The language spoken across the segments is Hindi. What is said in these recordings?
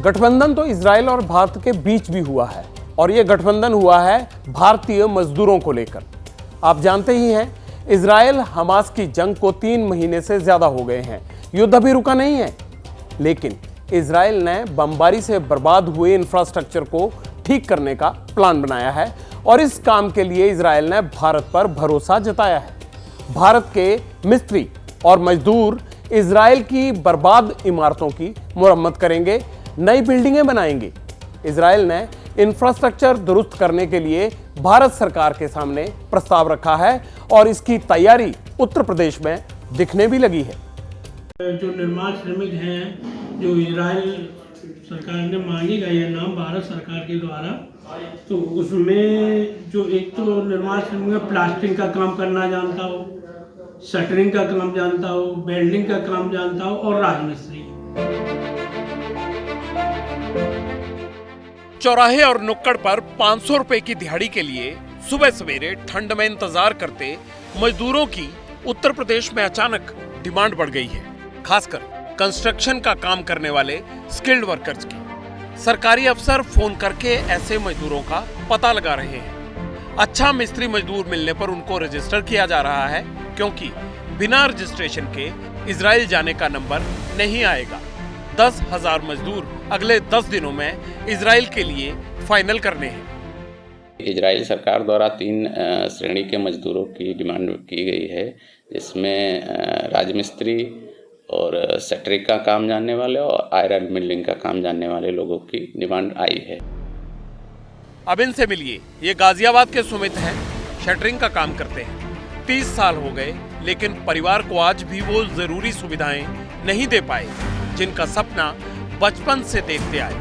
गठबंधन तो इजराइल और भारत के बीच भी हुआ है और यह गठबंधन हुआ है भारतीय मजदूरों को लेकर। आप जानते ही हैं, इजराइल हमास की जंग को 3 महीने से ज्यादा हो गए हैं। युद्ध अभी रुका नहीं है, लेकिन इजराइल ने बमबारी से बर्बाद हुए इंफ्रास्ट्रक्चर को ठीक करने का प्लान बनाया है और इस काम के लिए इजराइल ने भारत पर भरोसा जताया है। भारत के मिस्त्री और मजदूर इजराइल की बर्बाद इमारतों की मुरम्मत करेंगे, नई बिल्डिंगें बनाएंगे। इजराइल ने इंफ्रास्ट्रक्चर दुरुस्त करने के लिए भारत सरकार के सामने प्रस्ताव रखा है और इसकी तैयारी उत्तर प्रदेश में दिखने भी लगी है। जो निर्माण श्रमिक हैं, जो इजराइल सरकार ने मांगी गई है नाम भारत सरकार के द्वारा, तो उसमें जो एक तो निर्माण श्रमिक प्लास्टिंग का काम करना जानता हो, शटरिंग का काम जानता हो, वेल्डिंग का काम जानता हो और राजमिस्त्री। चौराहे और नुक्कड़ पर 500 रुपए की दिहाड़ी के लिए सुबह सवेरे ठंड में इंतजार करते मजदूरों की उत्तर प्रदेश में अचानक डिमांड बढ़ गई है, खासकर कंस्ट्रक्शन का काम करने वाले स्किल्ड वर्कर्स की। सरकारी अफसर फोन करके ऐसे मजदूरों का पता लगा रहे हैं। अच्छा मिस्त्री मजदूर मिलने पर उनको रजिस्टर किया जा रहा है, क्योंकि बिना रजिस्ट्रेशन के इजराइल जाने का नंबर नहीं आएगा। 10,000 मजदूर अगले 10 दिनों में इजराइल के लिए फाइनल करने हैं। इजराइल सरकार द्वारा 3 श्रेणी के मजदूरों की डिमांड की गई है, जिसमें राजमिस्त्री और शटरिंग का काम जानने वाले और आयरन मिलिंग का काम जानने वाले लोगों की डिमांड आई है। अब इनसे मिलिए, ये गाजियाबाद के सुमित हैं, शटरिंग का काम करते हैं। 30 साल हो गए, लेकिन परिवार को आज भी वो जरूरी सुविधाएं नहीं दे पाए जिनका सपना बचपन से देखते आए।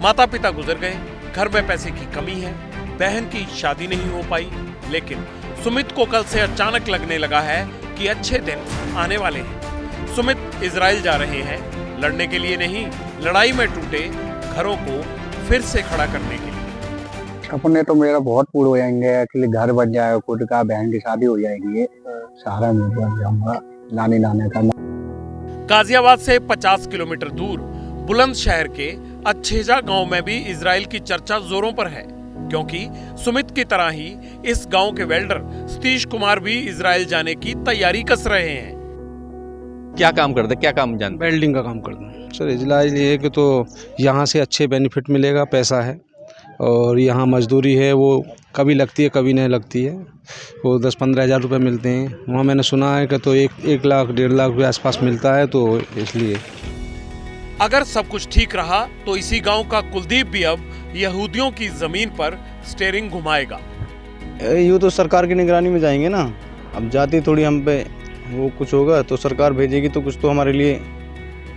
माता पिता गुजर गए, घर में पैसे की कमी है, बहन की शादी नहीं हो पाई, लेकिन सुमित को कल से अचानक लगने लगा है कि अच्छे दिन आने वाले हैं। सुमित इजराइल जा रहे हैं, लड़ने के लिए नहीं, लड़ाई में टूटे घरों को फिर से खड़ा करने के लिए। सपने तो मेरा बहुत पूरे हो जाएंगे। एक्चुअली घर बन जाएगा खुद का, बहन की शादी हो जाएगी, सारा मैं बन जाऊंगा, लाने का। गाजियाबाद से 50 किलोमीटर दूर बुलंदशहर के अच्छेजा गांव में भी इजराइल की चर्चा जोरों पर है, क्योंकि सुमित की तरह ही इस गांव के वेल्डर सतीश कुमार भी इजराइल जाने की तैयारी कस रहे हैं। क्या काम करते, क्या काम जानते? वेल्डिंग का काम करता हूँ सर। इजराइल ये है कि तो यहाँ से अच्छे बेनिफिट मिलेगा, पैसा है, और यहाँ मजदूरी है वो कभी लगती है कभी नहीं लगती है। वो 10-15 हज़ार रुपये मिलते हैं। वहाँ मैंने सुना है कि तो 1 लाख 1.5 लाख के आसपास मिलता है, तो इसलिए। अगर सब कुछ ठीक रहा तो इसी गांव का कुलदीप भी अब यहूदियों की जमीन पर स्टीयरिंग घुमाएगा। यूँ तो सरकार की निगरानी में जाएंगे ना, अब जाती थोड़ी हम पे वो कुछ होगा तो सरकार भेजेगी तो कुछ तो हमारे लिए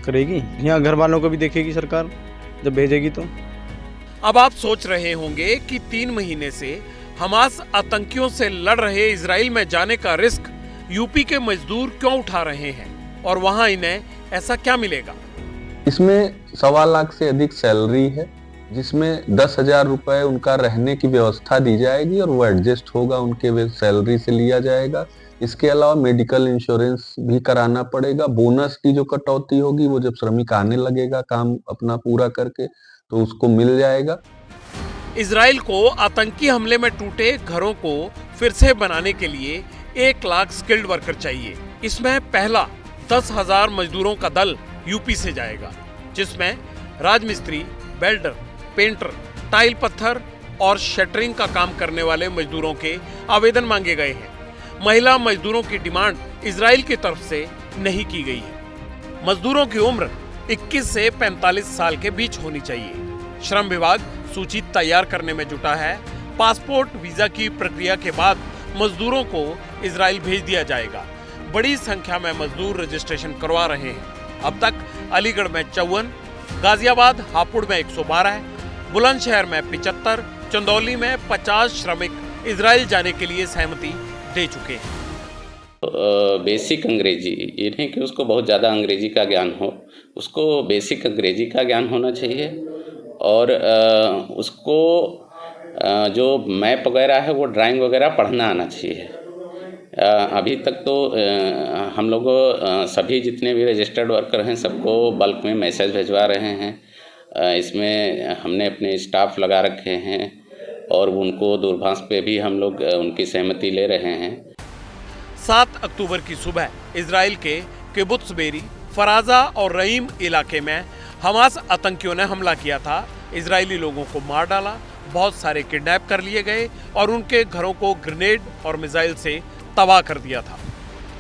करेगी। यहाँ घर वालों को भी देखेगी सरकार जब भेजेगी तो। अब आप सोच रहे होंगे कि 3 महीने से हमास आतंकियों से लड़ रहे इजराइल में जाने का रिस्क यूपी के मजदूर क्यों उठा रहे हैं और वहां इन्हें ऐसा क्या मिलेगा। इसमें 1.25 लाख से अधिक सैलरी है, जिसमें 10,000 रुपए उनका रहने की व्यवस्था दी जाएगी और वो एडजस्ट होगा, उनके सैलरी से लिया जाएगा। इसके अलावा मेडिकल इंश्योरेंस भी कराना पड़ेगा। बोनस की जो कटौती होगी वो जब श्रमिक आने लगेगा काम अपना पूरा करके तो उसको मिल जाएगा। इजराइल को आतंकी हमले में टूटे घरों को फिर से बनाने के लिए 1 लाख स्किल्ड वर्कर चाहिए। इसमें पहला 10,000 मजदूरों का दल यूपी से जाएगा, जिसमें राजमिस्त्री, वेल्डर, पेंटर, टाइल पत्थर और शटरिंग का काम करने वाले मजदूरों के आवेदन मांगे गए हैं। महिला मजदूरों की डिमांड इजराइल की तरफ से नहीं की गई है। मजदूरों की उम्र 21 से 45 साल के बीच होनी चाहिए। श्रम विभाग सूची तैयार करने में जुटा है। पासपोर्ट वीजा की प्रक्रिया के बाद मजदूरों को इजराइल भेज दिया जाएगा। बड़ी संख्या में मजदूर रजिस्ट्रेशन करवा रहे हैं। अब तक अलीगढ़ में 54, गाजियाबाद हापुड़ में 112, बुलंदशहर में 75, चंदौली में 50 श्रमिक इजराइल जाने के लिए सहमति दे चुके हैं। बेसिक अंग्रेजी, ये नहीं कि उसको बहुत ज़्यादा अंग्रेजी का ज्ञान हो, उसको बेसिक अंग्रेजी का ज्ञान होना चाहिए और उसको जो मैप वगैरह है वो ड्राइंग वगैरह पढ़ना आना चाहिए। अभी तक तो हम लोग सभी जितने भी रजिस्टर्ड वर्कर हैं सबको बल्क में मैसेज भिजवा रहे हैं इसमें हमने अपने स्टाफ लगा रखे हैं और उनको दूरभाष पे भी हम लोग उनकी सहमति ले रहे हैं। 7 अक्टूबर की सुबह इजराइल के किबुत्ज बेरी, फराजा और रहीम इलाके में हमास आतंकियों ने हमला किया था। इजरायली लोगों को मार डाला, बहुत सारे किडनैप कर लिए गए और उनके घरों को ग्रेनेड और मिसाइल से तबाह कर दिया था।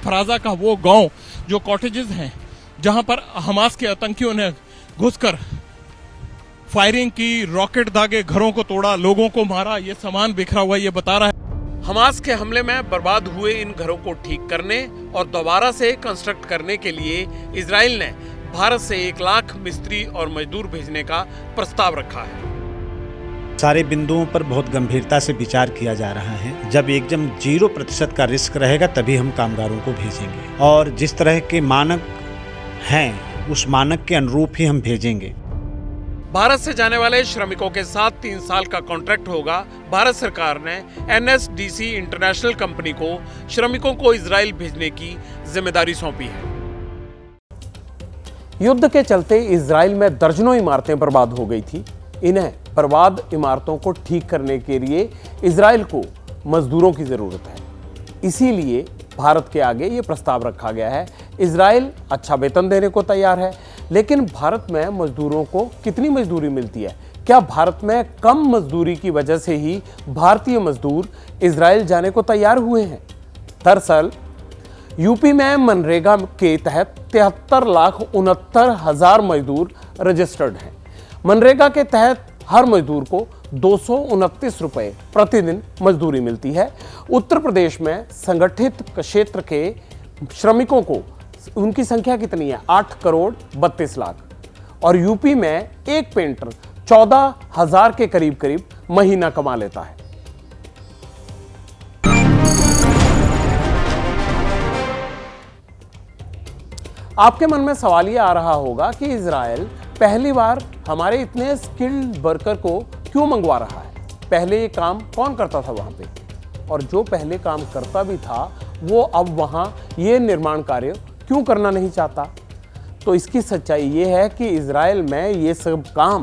फराजा का वो गांव जो कॉटेजेस हैं, जहां पर हमास के आतंकियों ने घुसकर फायरिंग की, रॉकेट दागे, घरों को तोड़ा, लोगों को मारा, ये सामान बिखरा हुआ ये बता रहा है। हमास के हमले में बर्बाद हुए इन घरों को ठीक करने और दोबारा से कंस्ट्रक्ट करने के लिए इजराइल ने भारत से 1 लाख मिस्त्री और मजदूर भेजने का प्रस्ताव रखा है। सारे बिंदुओं पर बहुत गंभीरता से विचार किया जा रहा है। जब एकदम 0% का रिस्क रहेगा तभी हम कामगारों को भेजेंगे और जिस तरह के मानक हैं उस मानक के अनुरूप ही हम भेजेंगे। भारत से जाने वाले श्रमिकों के साथ 3 साल का कॉन्ट्रैक्ट होगा। भारत सरकार ने NSDC इंटरनेशनल कंपनी को श्रमिकों को इजराइल भेजने की जिम्मेदारी सौंपी है। युद्ध के चलते इजराइल में दर्जनों इमारतें बर्बाद हो गई थी। इन्हें बर्बाद इमारतों को ठीक करने के लिए इजराइल को मजदूरों की जरूरत है। इसीलिए भारत के आगे ये प्रस्ताव रखा गया है। इजराइल अच्छा वेतन देने को तैयार है, लेकिन भारत में मजदूरों को कितनी मजदूरी मिलती है? क्या भारत में कम मजदूरी की वजह से ही भारतीय मजदूर इजराइल जाने को तैयार हुए हैं? दरअसल यूपी में मनरेगा के तहत 73,69,000 मजदूर रजिस्टर्ड हैं। मनरेगा के तहत हर मजदूर को 229 रुपये प्रतिदिन मजदूरी मिलती है। उत्तर प्रदेश में संगठित क्षेत्र के श्रमिकों को उनकी संख्या कितनी है? 8 करोड़ 32 लाख। और यूपी में एक पेंटर 14,000 के करीब महीना कमा लेता है। आपके मन में सवाल ये आ रहा होगा कि इजराइल पहली बार हमारे इतने स्किल्ड वर्कर को क्यों मंगवा रहा है? पहले ये काम कौन करता था वहां पे? और जो पहले काम करता भी था वो अब वहां ये निर्माण कार्य क्यों करना नहीं चाहता? तो इसकी सच्चाई ये है कि इजराइल में ये सब काम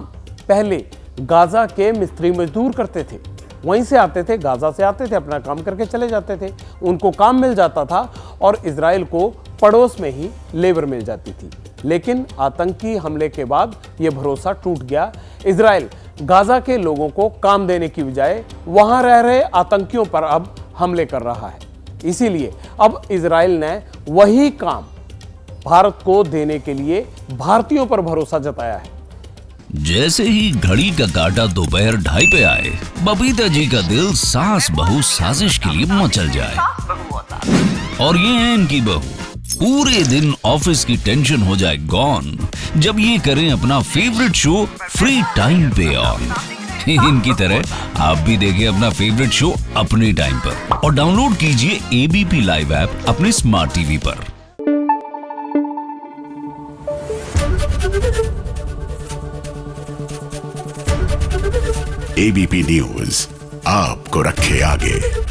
पहले गाजा के मिस्त्री मजदूर करते थे। वहीं से आते थे, गाजा से आते थे, अपना काम करके चले जाते थे, उनको काम मिल जाता था और इजराइल को पड़ोस में ही लेबर मिल जाती थी। लेकिन आतंकी हमले के बाद ये भरोसा टूट गया। इजराइल गाजा के लोगों को काम देने की बजाय वहां रह रहे आतंकियों पर अब हमले कर रहा है। इसीलिए अब इजराइल ने वही काम भारत को देने के लिए भारतीयों पर भरोसा जताया है। जैसे ही घड़ी का काटा दोपहर 2:30 पे आए, बबीता जी का दिल सास बहू साजिश के लिए मचल जाए। और ये है इनकी बहू, पूरे दिन ऑफिस की टेंशन हो जाए गॉन जब ये करें अपना फेवरेट शो फ्री टाइम पे ऑन। इनकी तरह आप भी देखें अपना फेवरेट शो अपने टाइम पर और डाउनलोड कीजिए ABP लाइव ऐप अपने स्मार्ट टीवी पर। ABP न्यूज आपको रखे आगे।